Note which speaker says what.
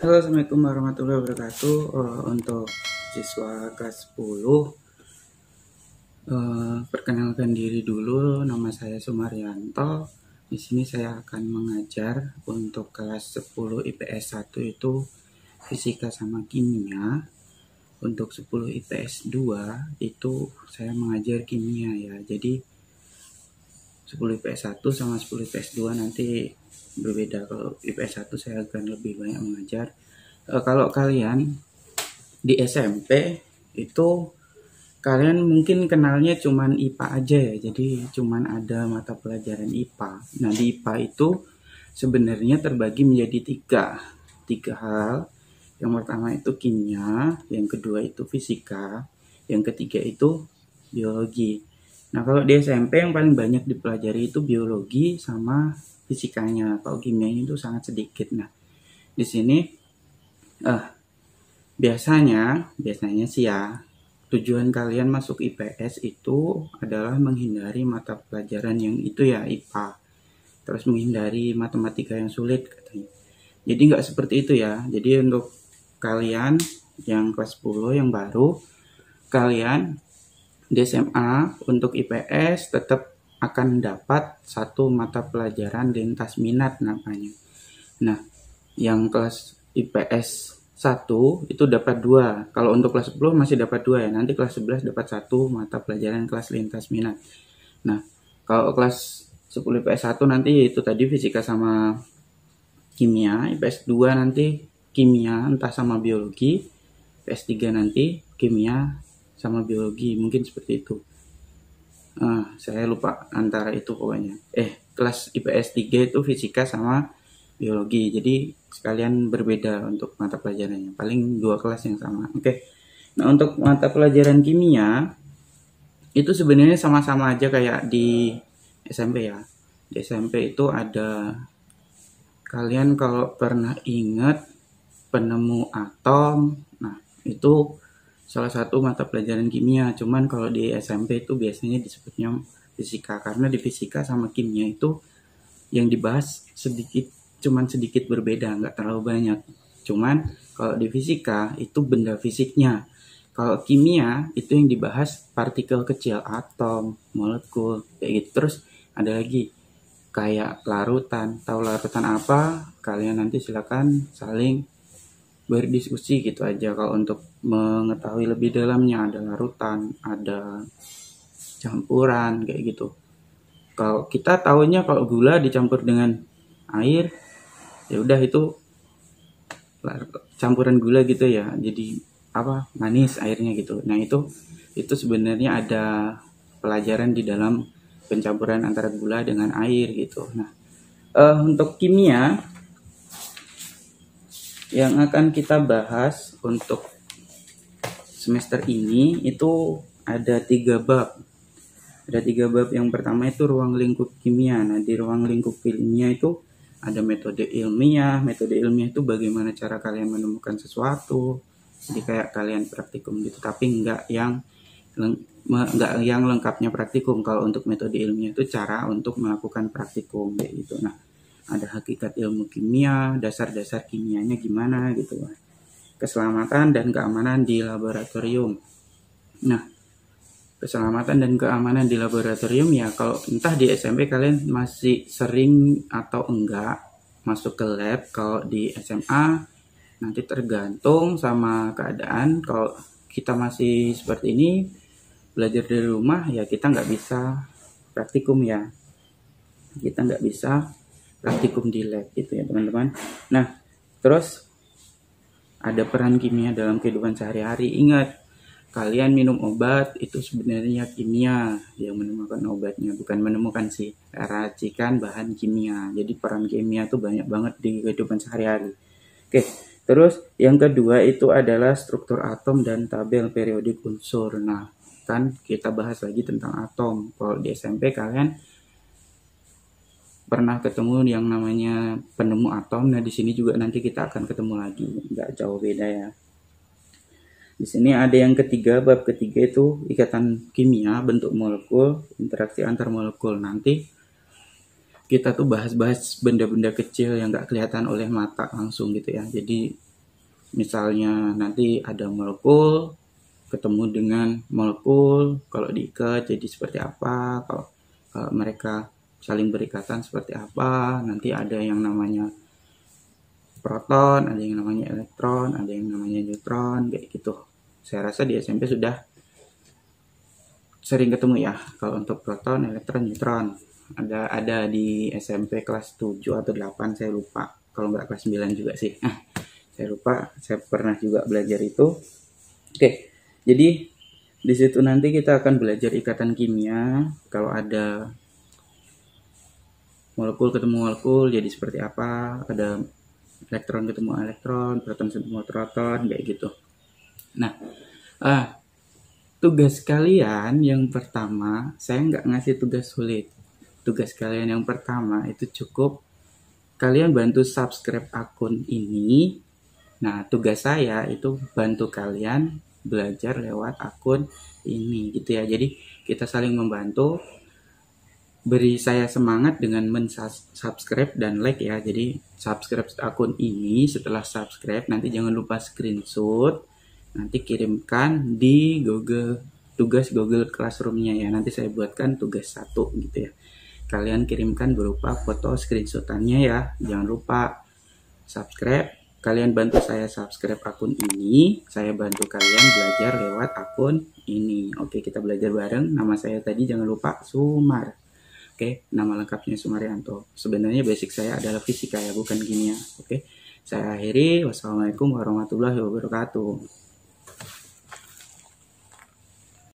Speaker 1: Halo, Assalamualaikum warahmatullahi wabarakatuh. Untuk siswa kelas 10, perkenalkan diri dulu. Nama saya Sumaryanto. Di sini saya akan mengajar untuk kelas 10 IPS 1 itu fisika sama kimia. Untuk 10 IPS 2 itu saya mengajar kimia ya. Jadi 10 IPS 1 sama 10 IPS 2 nanti berbeda. Kalau IPS 1 saya akan lebih banyak mengajar. Kalau kalian di SMP itu kalian mungkin kenalnya cuman IPA aja ya. Jadi cuman ada mata pelajaran IPA. Nah, di IPA itu sebenarnya terbagi menjadi tiga hal. Yang pertama itu kimia, yang kedua itu fisika, yang ketiga itu biologi. Nah, kalau di SMP yang paling banyak dipelajari itu biologi sama fisikanya. Kalau kimia itu sangat sedikit. Nah, di sini biasanya sih ya, tujuan kalian masuk IPS itu adalah menghindari mata pelajaran yang itu ya IPA. Terus menghindari matematika yang sulit katanya. Jadi nggak seperti itu ya. Jadi untuk kalian yang kelas 10 yang baru, kalian di SMA untuk IPS tetap akan dapat satu mata pelajaran lintas minat namanya. Nah, yang kelas IPS 1 itu dapat 2. Kalau untuk kelas 10 masih dapat 2 ya. Nanti kelas 11 dapat 1 mata pelajaran kelas lintas minat. Nah, kalau kelas 10 IPS 1 nanti itu tadi fisika sama kimia, IPS 2 nanti kimia entah sama biologi, IPS 3 nanti kimia sama biologi, mungkin seperti itu. Saya lupa antara itu pokoknya. Kelas IPS 3 itu fisika sama biologi. Jadi sekalian berbeda untuk mata pelajarannya. Paling 2 kelas yang sama. Oke. Nah, untuk mata pelajaran kimia itu sebenarnya sama-sama aja kayak di SMP ya. Di SMP itu ada, kalian kalau pernah ingat penemu atom, nah itu salah satu mata pelajaran kimia. Cuman kalau di SMP itu biasanya disebutnya fisika, karena di fisika sama kimia itu yang dibahas cuman sedikit berbeda, nggak terlalu banyak. Cuman kalau di fisika itu benda fisiknya. Kalau kimia itu yang dibahas partikel kecil, atom, molekul, kayak gitu. Terus ada lagi kayak larutan. Tahu larutan apa? Kalian nanti silakan saling berdiskusi gitu aja. Kalau untuk mengetahui lebih dalamnya, ada larutan, ada campuran, kayak gitu. Kalau kita tahunya kalau gula dicampur dengan air, ya udah itu campuran gula gitu ya. Jadi manis airnya gitu. Nah, itu sebenarnya ada pelajaran di dalam pencampuran antara gula dengan air gitu. Nah, untuk kimia yang akan kita bahas untuk semester ini itu ada 3 bab. Ada 3 bab. Yang pertama itu ruang lingkup kimia. Nah, di ruang lingkup kimia itu ada metode ilmiah. Metode ilmiah itu bagaimana cara kalian menemukan sesuatu. Jadi kayak kalian praktikum gitu, tapi enggak yang lengkapnya praktikum. Kalau untuk metode ilmiah itu cara untuk melakukan praktikum kayak gitu. Nah, ada hakikat ilmu kimia, dasar-dasar kimianya gimana gitu. Keselamatan dan keamanan di laboratorium. Nah, keselamatan dan keamanan di laboratorium ya, kalau entah di SMP kalian masih sering atau enggak masuk ke lab. Kalau di SMA nanti tergantung sama keadaan. Kalau kita masih seperti ini belajar dari rumah ya, kita nggak bisa praktikum ya. Kita nggak bisa praktikum di lab gitu ya teman-teman. Nah, terus ada peran kimia dalam kehidupan sehari-hari. Ingat, kalian minum obat itu sebenarnya kimia yang menemukan obatnya, bukan menemukan sih, racikan bahan kimia. Jadi peran kimia itu banyak banget di kehidupan sehari-hari. Oke, terus yang kedua itu adalah struktur atom dan tabel periodik unsur. Nah, kan kita bahas lagi tentang atom. Kalau di SMP kalian pernah ketemu yang namanya penemu atom. Nah, di sini juga nanti kita akan ketemu lagi, nggak jauh beda ya. Di sini ada yang ketiga, bab ketiga itu ikatan kimia, bentuk molekul, interaksi antar molekul. Nanti kita tuh bahas-bahas benda-benda kecil yang nggak kelihatan oleh mata langsung gitu ya. Jadi Misalnya nanti ada molekul ketemu dengan molekul, kalau diikat jadi seperti apa, kalau mereka saling berikatan seperti apa. Nanti ada yang namanya proton, ada yang namanya elektron, ada yang namanya neutron, kayak gitu. Saya rasa di SMP sudah sering ketemu ya, kalau untuk proton, elektron, neutron. Ada di SMP kelas 7 atau 8, saya lupa. Kalau nggak kelas 9 juga sih. Saya lupa, saya pernah juga belajar itu. Oke, jadi di situ nanti kita akan belajar ikatan kimia. Kalau ada molekul ketemu molekul jadi seperti apa, ada elektron ketemu elektron, proton ketemu proton, kayak gitu. Nah, tugas kalian yang pertama, saya nggak ngasih tugas sulit. Tugas kalian yang pertama itu cukup kalian bantu subscribe akun ini. Nah, tugas saya itu bantu kalian belajar lewat akun ini gitu ya. Jadi kita saling membantu. Beri saya semangat dengan subscribe dan like ya. Jadi subscribe akun ini, setelah subscribe nanti jangan lupa screenshot, nanti kirimkan di tugas Google Classroom-nya ya. Nanti saya buatkan tugas 1 gitu ya. Kalian kirimkan berupa foto screenshotannya ya. Jangan lupa subscribe. Kalian bantu saya subscribe akun ini, saya bantu kalian belajar lewat akun ini. Oke, kita belajar bareng. Nama saya tadi jangan lupa Sumar. Oke, nama lengkapnya Sumaryanto. Sebenarnya basic saya adalah fisika ya, bukan kimia. Oke, saya akhiri. Wassalamualaikum warahmatullahi wabarakatuh.